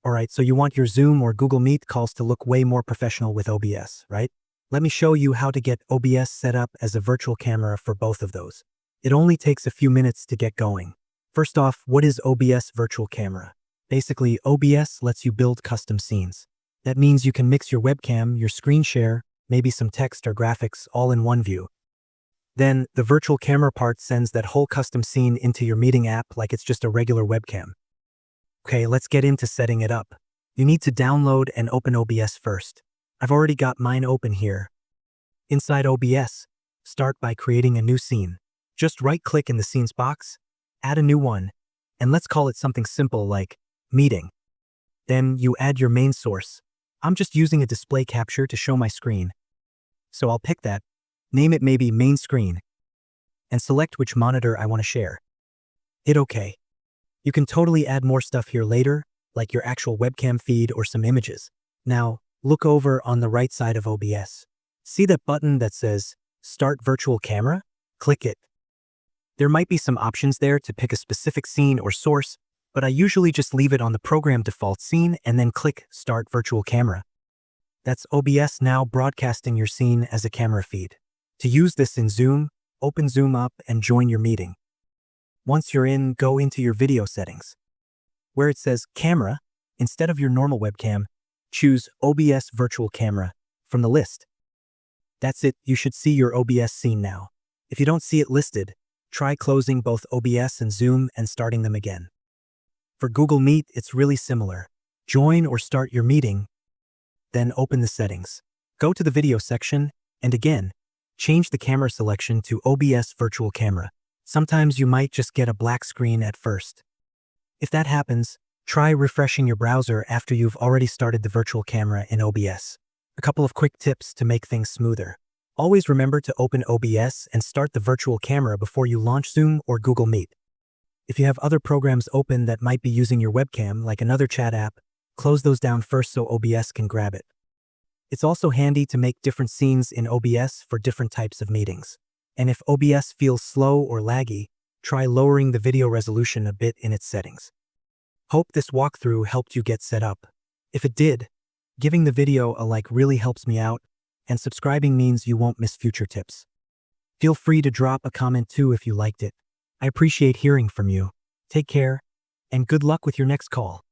Alright, so you want your Zoom or Google Meet calls to look way more professional with OBS, right? Let me show you how to get OBS set up as a virtual camera for both of those. It only takes a few minutes to get going. First off, what is OBS Virtual Camera? Basically, OBS lets you build custom scenes. That means you can mix your webcam, your screen share, maybe some text or graphics all in one view. Then, the virtual camera part sends that whole custom scene into your meeting app like it's just a regular webcam. Okay, let's get into setting it up. You need to download and open OBS first. I've already got mine open here. Inside OBS, start by creating a new scene. Just right-click in the scenes box, add a new one, and let's call it something simple like meeting. Then you add your main source. I'm just using a display capture to show my screen. So I'll pick that, name it maybe main screen, and select which monitor I want to share. Hit OK. You can totally add more stuff here later, like your actual webcam feed or some images. Now, look over on the right side of OBS. See that button that says Start Virtual Camera? Click it. There might be some options there to pick a specific scene or source, but I usually just leave it on the program default scene and then click Start Virtual Camera. That's OBS now broadcasting your scene as a camera feed. To use this in Zoom, open Zoom up and join your meeting. Once you're in, go into your video settings. Where it says Camera, instead of your normal webcam, choose OBS Virtual Camera from the list. That's it, you should see your OBS scene now. If you don't see it listed, try closing both OBS and Zoom and starting them again. For Google Meet, it's really similar. Join or start your meeting, then open the settings. Go to the video section, and again, change the camera selection to OBS Virtual Camera. Sometimes you might just get a black screen at first. If that happens, try refreshing your browser after you've already started the virtual camera in OBS. A couple of quick tips to make things smoother. Always remember to open OBS and start the virtual camera before you launch Zoom or Google Meet. If you have other programs open that might be using your webcam, like another chat app, close those down first so OBS can grab it. It's also handy to make different scenes in OBS for different types of meetings. And if OBS feels slow or laggy, try lowering the video resolution a bit in its settings. Hope this walkthrough helped you get set up. If it did, giving the video a like really helps me out, and subscribing means you won't miss future tips. Feel free to drop a comment too if you liked it. I appreciate hearing from you. Take care, and good luck with your next call.